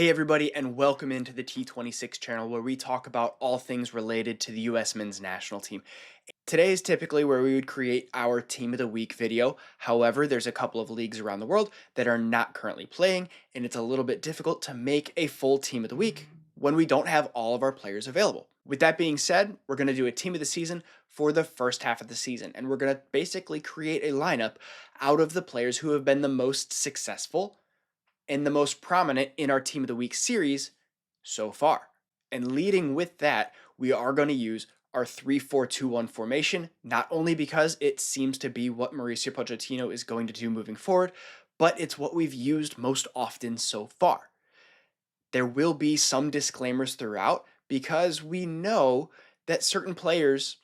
Hey everybody, and welcome into the T26 channel where we talk about all things related to the US men's national team. Today is typically where we would create our Team of the Week video. However, there's a couple of leagues around the world that are not currently playing, and it's a little bit difficult to make a full Team of the Week when we don't have all of our players available. With that being said, we're going to do a Team of the Season for the first half of the season, and we're going to basically create a lineup out of the players who have been the most successful and the most prominent in our Team of the Week series so far. And leading with that, we are going to use our 3-4-2-1 formation, not only because it seems to be what Mauricio Pochettino is going to do moving forward, but it's what we've used most often so far. There will be some disclaimers throughout because we know that certain players,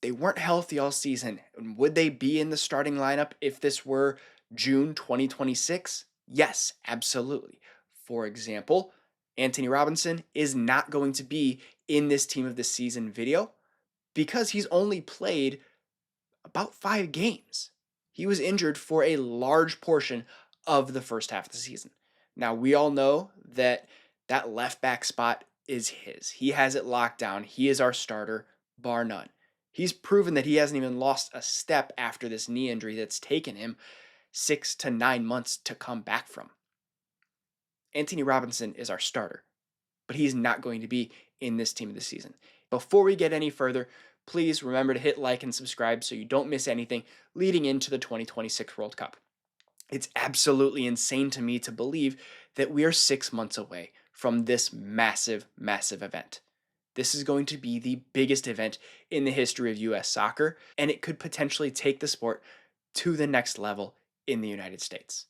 they weren't healthy all season. And would they be in the starting lineup if this were June 2026? Yes, absolutely. For example, Anthony Robinson is not going to be in this Team of the Season video because he's only played about 5 games. He was injured for a large portion of the first half of the season. Now, we all know that that left back spot is his. He has it locked down. He is our starter, bar none. He's proven that he hasn't even lost a step after this knee injury that's taken him 6 to 9 months to come back from. Anthony Robinson is our starter, but he's not going to be in this Team of the Season. Before we get any further, please remember to hit like and subscribe so you don't miss anything leading into the 2026 World Cup. It's absolutely insane to me to believe that we are 6 months away from this massive, massive event. This is going to be the biggest event in the history of US soccer, and it could potentially take the sport to the next level in the United States.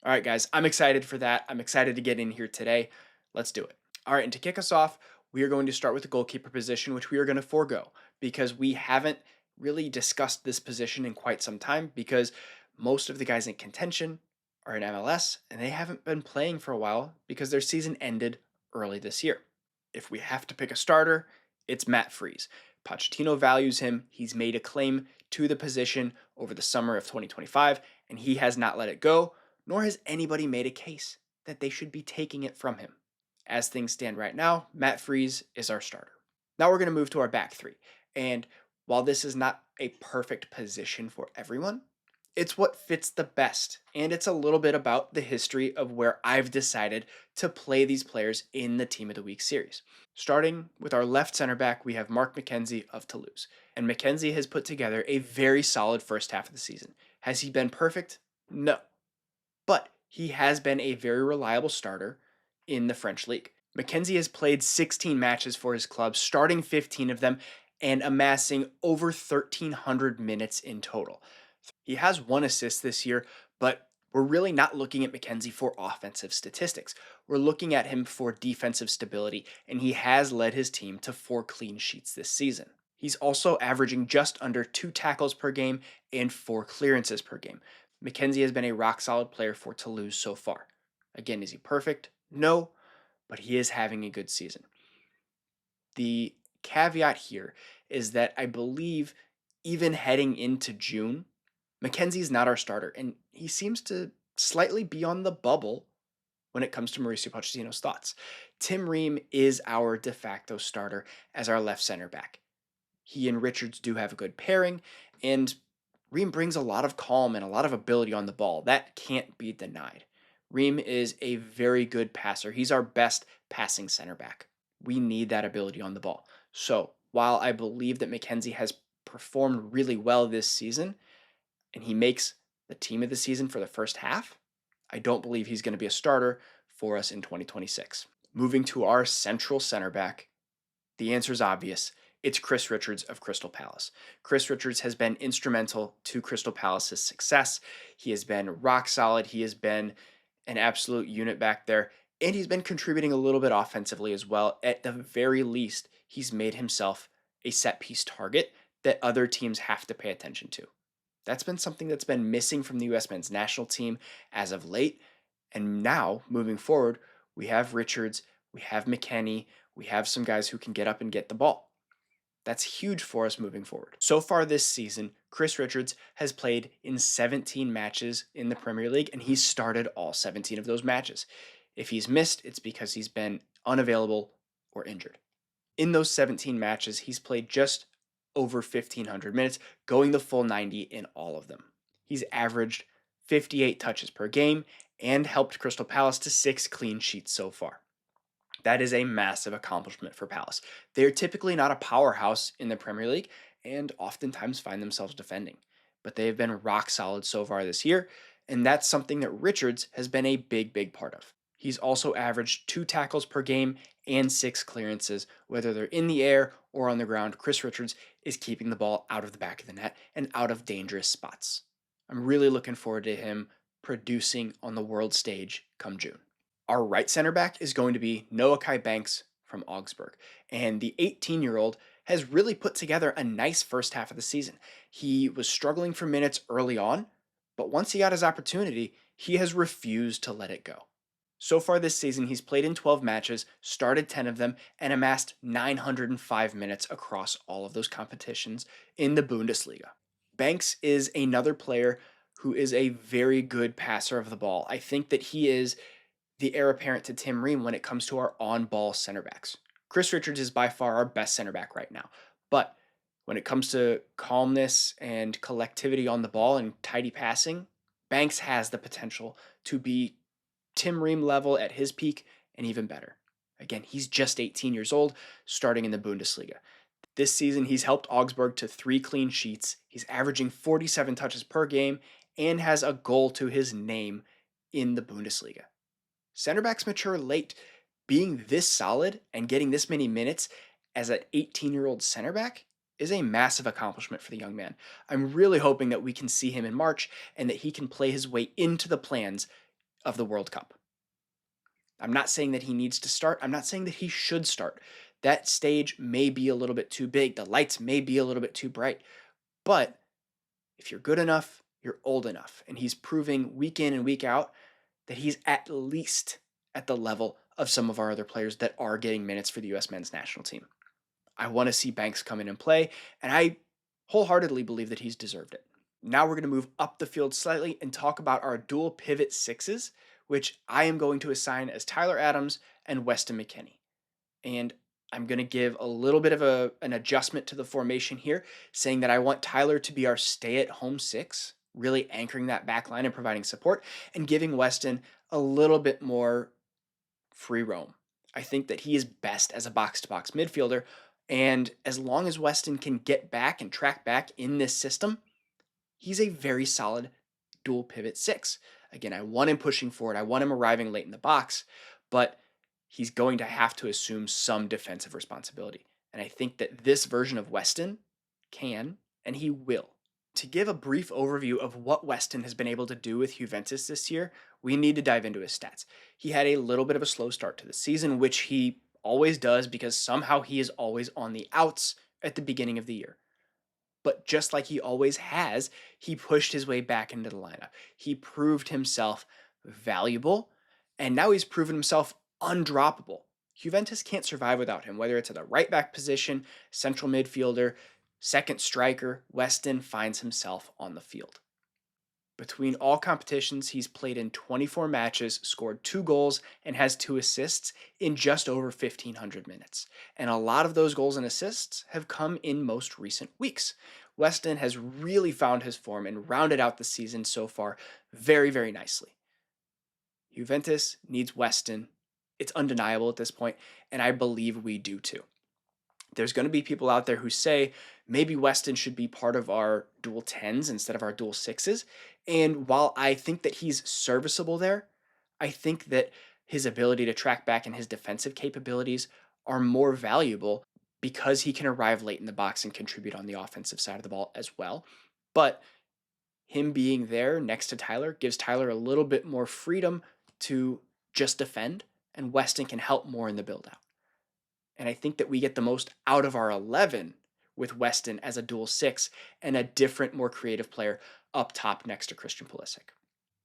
All right, guys, I'm excited for that. I'm excited to get in here today. Let's do it. All right, and to kick us off, we are going to start with the goalkeeper position, which we are going to forego because we haven't really discussed this position in quite some time because most of the guys in contention are in MLS and they haven't been playing for a while because their season ended early this year. If we have to pick a starter, it's Matt Freese. Pochettino values him. He's made a claim to the position over the summer of 2025, and he has not let it go, nor has anybody made a case that they should be taking it from him. As things stand right now, Matt Freese is our starter. Now we're going to move to our back three. And while this is not a perfect position for everyone, it's what fits the best. And it's a little bit about the history of where I've decided to play these players in the Team of the Week series. Starting with our left center back, we have Mark Mckennie of Toulouse. And Mckennie has put together a very solid first half of the season. Has he been perfect? No. But he has been a very reliable starter in the French league. Mckennie has played 16 matches for his club, starting 15 of them and amassing over 1,300 minutes in total. He has 1 assist this year, but we're really not looking at Mckennie for offensive statistics. We're looking at him for defensive stability, and he has led his team to 4 clean sheets this season. He's also averaging just under 2 tackles per game and 4 clearances per game. Mckennie has been a rock-solid player for Toulouse so far. Again, is he perfect? No, but he is having a good season. The caveat here is that I believe even heading into June, Mckennie's not our starter, and he seems to slightly be on the bubble when it comes to Mauricio Pochettino's thoughts. Tim Ream is our de facto starter as our left center back. He and Richards do have a good pairing, and Ream brings a lot of calm and a lot of ability on the ball. That can't be denied. Ream is a very good passer. He's our best passing center back. We need that ability on the ball. So while I believe that Mckennie has performed really well this season, and he makes the Team of the Season for the first half, I don't believe he's going to be a starter for us in 2026. Moving to our central center back, the answer is obvious. It's Chris Richards of Crystal Palace. Chris Richards has been instrumental to Crystal Palace's success. He has been rock solid. He has been an absolute unit back there, and he's been contributing a little bit offensively as well. At the very least, he's made himself a set-piece target that other teams have to pay attention to. That's been something that's been missing from the U.S. men's national team as of late. And now, moving forward, we have Richards, we have Mckennie, we have some guys who can get up and get the ball. That's huge for us moving forward. So far this season, Chris Richards has played in 17 matches in the Premier League, and he's started all 17 of those matches. If he's missed, it's because he's been unavailable or injured. In those 17 matches, he's played just over 1,500 minutes, going the full 90 in all of them. He's averaged 58 touches per game and helped Crystal Palace to 6 clean sheets so far. That is a massive accomplishment for Palace. They're typically not a powerhouse in the Premier League and oftentimes find themselves defending, but they have been rock solid so far this year, and that's something that Richards has been a big part of. He's also averaged 2 tackles per game and 6 clearances, whether they're in the air or on the ground. Chris Richards is keeping the ball out of the back of the net and out of dangerous spots. I'm really looking forward to him producing on the world stage come June. Our right center back is going to be Noah Kai Banks from Augsburg, and the 18-year-old has really put together a nice first half of the season. He was struggling for minutes early on, but once he got his opportunity, he has refused to let it go. So far this season, he's played in 12 matches, started 10 of them, and amassed 905 minutes across all of those competitions in the Bundesliga. Banks is another player who is a very good passer of the ball. I think that he is the heir apparent to Tim Ream when it comes to our on-ball center backs. Chris Richards is by far our best center back right now. But when it comes to calmness and collectivity on the ball and tidy passing, Banks has the potential to be Tim Ream level at his peak and even better. Again, he's just 18 years old, starting in the Bundesliga. This season, he's helped Augsburg to 3 clean sheets. He's averaging 47 touches per game and has a goal to his name in the Bundesliga. Center backs mature late. Being this solid and getting this many minutes as an 18-year-old center back is a massive accomplishment for the young man. I'm really hoping that we can see him in March and that he can play his way into the plans of the World Cup. I'm not saying that he needs to start. I'm not saying that he should start. That stage may be a little bit too big. The lights may be a little bit too bright. But if you're good enough, you're old enough. And he's proving week in and week out that he's at least at the level of some of our other players that are getting minutes for the U.S. men's national team. I want to see Banks come in and play, and I wholeheartedly believe that he's deserved it. Now we're going to move up the field slightly and talk about our dual pivot sixes, which I am going to assign as Tyler Adams and Weston Mckennie. And I'm going to give a little bit of an adjustment to the formation here, saying that I want Tyler to be our stay-at-home six, really anchoring that back line and providing support, and giving Weston a little bit more free roam. I think that he is best as a box-to-box midfielder, and as long as Weston can get back and track back in this system, he's a very solid dual pivot six. Again, I want him pushing forward. I want him arriving late in the box, but he's going to have to assume some defensive responsibility. And I think that this version of Weston can, and he will. To give a brief overview of what Weston has been able to do with Juventus this year, we need to dive into his stats. He had a little bit of a slow start to the season, which he always does because somehow he is always on the outs at the beginning of the year. But just like he always has, he pushed his way back into the lineup. He proved himself valuable, and now he's proven himself undroppable. Juventus can't survive without him, whether it's at the right back position, central midfielder, second striker. Weston finds himself on the field. Between all competitions, he's played in 24 matches, scored 2 goals, and has 2 assists in just over 1,500 minutes. And a lot of those goals and assists have come in most recent weeks. Weston has really found his form and rounded out the season so far very nicely. Juventus needs Weston. It's undeniable at this point, and I believe we do too. There's going to be people out there who say maybe Weston should be part of our dual 10s instead of our dual 6s. And while I think that he's serviceable there, I think that his ability to track back and his defensive capabilities are more valuable because he can arrive late in the box and contribute on the offensive side of the ball as well. But him being there next to Tyler gives Tyler a little bit more freedom to just defend, and Weston can help more in the build-out. And I think that we get the most out of our 11 with Weston as a dual 6 and a different, more creative player up top next to Christian Pulisic.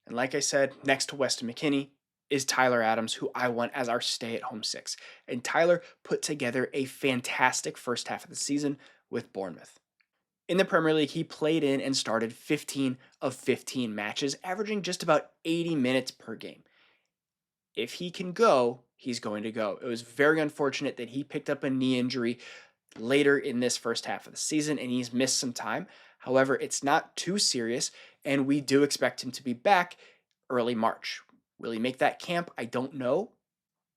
And like I said, next to Weston McKennie is Tyler Adams, who I want as our stay-at-home 6. And Tyler put together a fantastic first half of the season with Bournemouth. In the Premier League, he played in and started 15 of 15 matches, averaging just about 80 minutes per game. if he can go, he's going to go. It was very unfortunate that he picked up a knee injury later in this first half of the season and he's missed some time. However, it's not too serious, and we do expect him to be back early March. Will he make that camp? I don't know,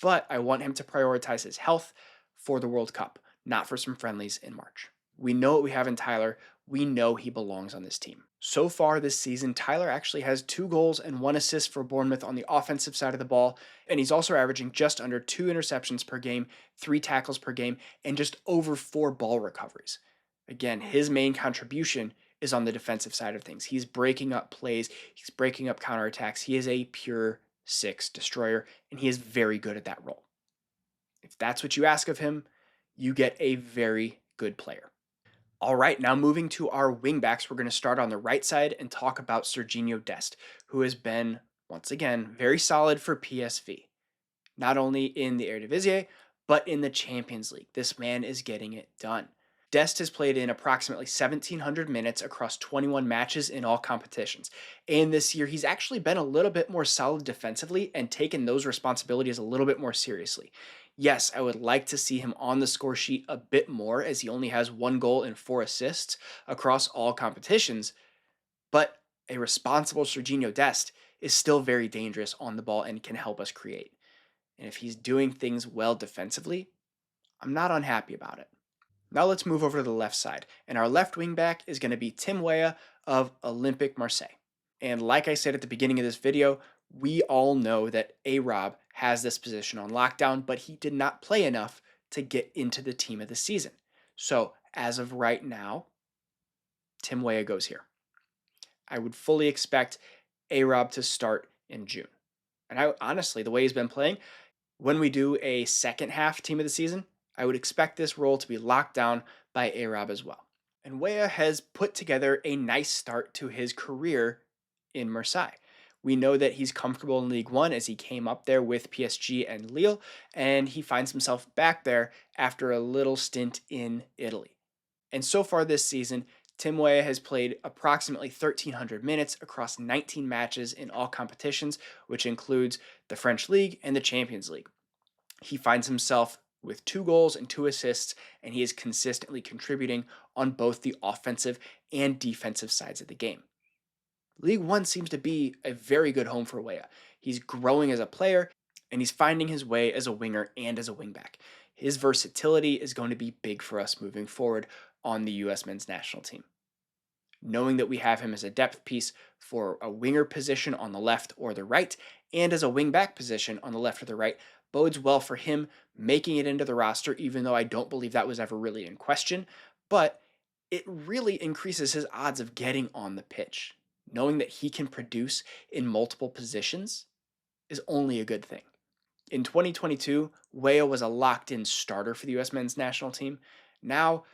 but I want him to prioritize his health for the World Cup, not for some friendlies in March. We know what we have in Tyler. We know he belongs on this team. So far this season, Tyler actually has 2 goals and 1 assist for Bournemouth on the offensive side of the ball, and he's also averaging just under 2 interceptions per game, 3 tackles per game, and just over 4 ball recoveries. Again, his main contribution is on the defensive side of things. He's breaking up plays, he's breaking up counterattacks. He is a pure 6 destroyer, and he is very good at that role. If that's what you ask of him, you get a very good player. All right, now moving to our wingbacks, we're going to start on the right side and talk about Serginho Dest, who has been, once again, very solid for PSV. Not only in the Eredivisie, but in the Champions League. This man is getting it done. Dest has played in approximately 1,700 minutes across 21 matches in all competitions. And this year, he's actually been a little bit more solid defensively and taken those responsibilities a little bit more seriously. Yes, I would like to see him on the score sheet a bit more, as he only has 1 goal and 4 assists across all competitions, but a responsible Serginho Dest is still very dangerous on the ball and can help us create. And if he's doing things well defensively, I'm not unhappy about it. Now let's move over to the left side, and our left wing back is going to be Tim Weah of Olympique Marseille. And like I said at the beginning of this video, we all know that A-Rob has this position on lockdown, but he did not play enough to get into the team of the season. So as of right now, Tim Weah goes here. I would fully expect A-Rob to start in June. And honestly, the way he's been playing, when we do a second half team of the season, I would expect this role to be locked down by A-Rob as well. And Weah has put together a nice start to his career in Marseille. We know that he's comfortable in League One as he came up there with PSG and Lille, and he finds himself back there after a little stint in Italy. And so far this season, Tim Weah has played approximately 1,300 minutes across 19 matches in all competitions, which includes the French League and the Champions League. He finds himself with 2 goals and 2 assists, and he is consistently contributing on both the offensive and defensive sides of the game. League One seems to be a very good home for Weah. He's growing as a player, and he's finding his way as a winger and as a wingback. His versatility is going to be big for us moving forward on the US men's national team. Knowing that we have him as a depth piece for a winger position on the left or the right, and as a wingback position on the left or the right, bodes well for him making it into the roster, even though I don't believe that was ever really in question. But it really increases his odds of getting on the pitch. Knowing that he can produce in multiple positions is only a good thing. In 2022, Weah was a locked-in starter for the US men's national team. Now,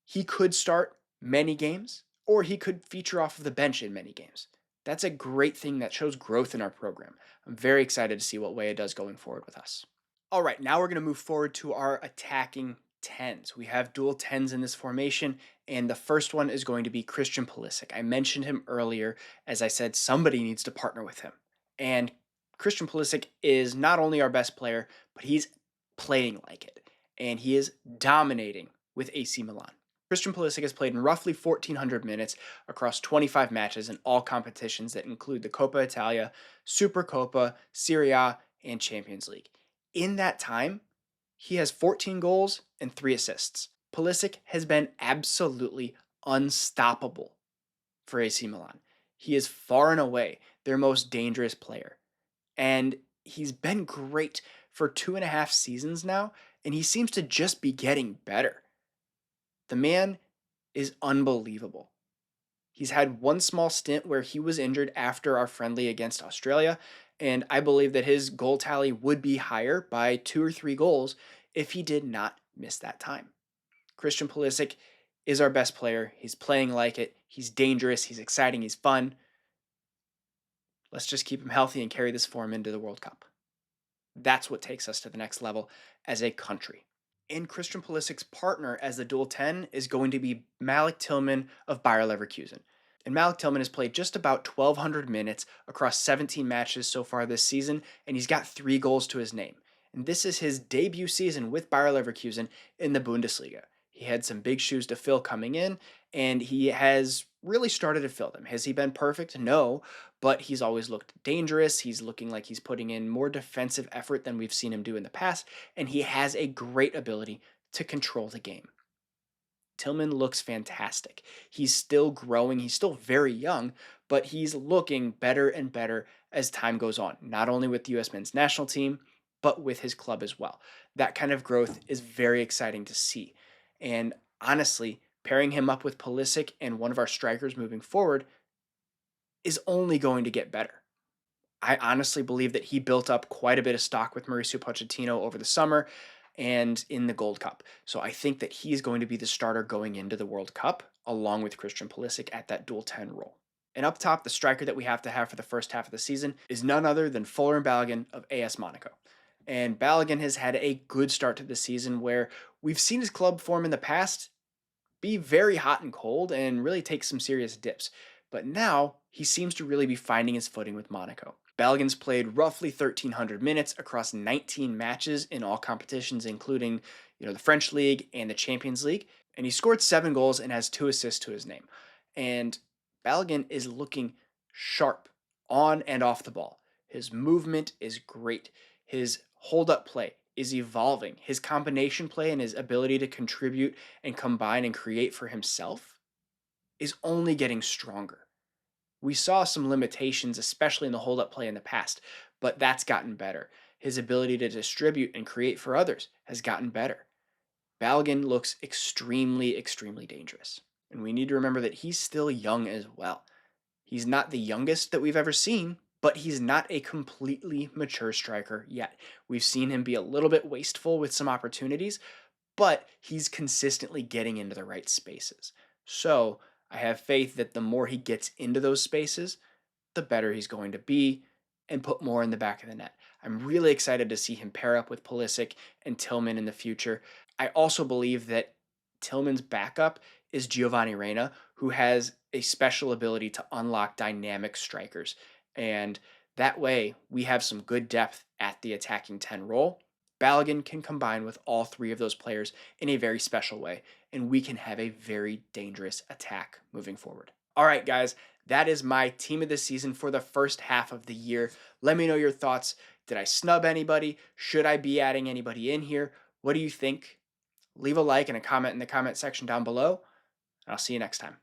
he could start many games, or he could feature off of the bench in many games. That's a great thing that shows growth in our program. I'm very excited to see what Weah does going forward with us. All right, now we're going to move forward to our attacking 10s. We have dual 10s in this formation, and the first one is going to be Christian Pulisic. I mentioned him earlier, as I said, somebody needs to partner with him. And Christian Pulisic is not only our best player, but he's playing like it. And he is dominating with AC Milan. Christian Pulisic has played in roughly 1,400 minutes across 25 matches in all competitions that include the Coppa Italia, Supercoppa, Serie A, and Champions League. In that time, he has 14 goals and 3 assists. Pulisic has been absolutely unstoppable for AC Milan. He is far and away their most dangerous player. And he's been great for 2.5 seasons now, and he seems to just be getting better. The man is unbelievable. He's had one small stint where he was injured after our friendly against Australia, and I believe that his goal tally would be higher by 2 or 3 goals if he did not miss that time. Christian Pulisic is our best player. He's playing like it. He's dangerous. He's exciting. He's fun. Let's just keep him healthy and carry this form into the World Cup. That's what takes us to the next level as a country. And Christian Pulisic's partner as the dual 10 is going to be Malik Tillman of Bayer Leverkusen. And Malik Tillman has played just about 1,200 minutes across 17 matches so far this season, and he's got 3 goals to his name. And this is his debut season with Bayer Leverkusen in the Bundesliga. He had some big shoes to fill coming in, and he has really started to fill them. Has he been perfect? No, but he's always looked dangerous. He's looking like he's putting in more defensive effort than we've seen him do in the past, and he has a great ability to control the game. Tillman looks fantastic. He's still growing. He's still very young, but he's looking better and better as time goes on, not only with the US men's national team, but with his club as well. That kind of growth is very exciting to see. And honestly, pairing him up with Pulisic and one of our strikers moving forward is only going to get better. I honestly believe that he built up quite a bit of stock with Mauricio Pochettino over the summer and in the Gold Cup. So I think that he is going to be the starter going into the World Cup, along with Christian Pulisic at that dual 10 role. And up top, the striker that we have to have for the first half of the season is none other than Folarin Balogun of AS Monaco. And Balogun has had a good start to the season where we've seen his club form in the past be very hot and cold and really take some serious dips. But now he seems to really be finding his footing with Monaco. Balogun's played roughly 1,300 minutes across 19 matches in all competitions, including the French League and the Champions League, and he scored 7 goals and has 2 assists to his name. And Balogun is looking sharp on and off the ball. His movement is great. His hold-up play is evolving. His combination play and his ability to contribute and combine and create for himself is only getting stronger. We saw some limitations, especially in the hold-up play in the past, but that's gotten better. His ability to distribute and create for others has gotten better. Balogun looks extremely, extremely dangerous. And we need to remember that he's still young as well. He's not the youngest that we've ever seen, but he's not a completely mature striker yet. We've seen him be a little bit wasteful with some opportunities, but he's consistently getting into the right spaces. So I have faith that the more he gets into those spaces, the better he's going to be and put more in the back of the net. I'm really excited to see him pair up with Pulisic and Tillman in the future. I also believe that Tillman's backup is Giovanni Reyna, who has a special ability to unlock dynamic strikers. And that way, we have some good depth at the attacking 10 role. Balogun can combine with all 3 of those players in a very special way, and we can have a very dangerous attack moving forward. All right, guys, that is my team of the season for the first half of the year. Let me know your thoughts. Did I snub anybody? Should I be adding anybody in here? What do you think? Leave a like and a comment in the comment section down below, and I'll see you next time.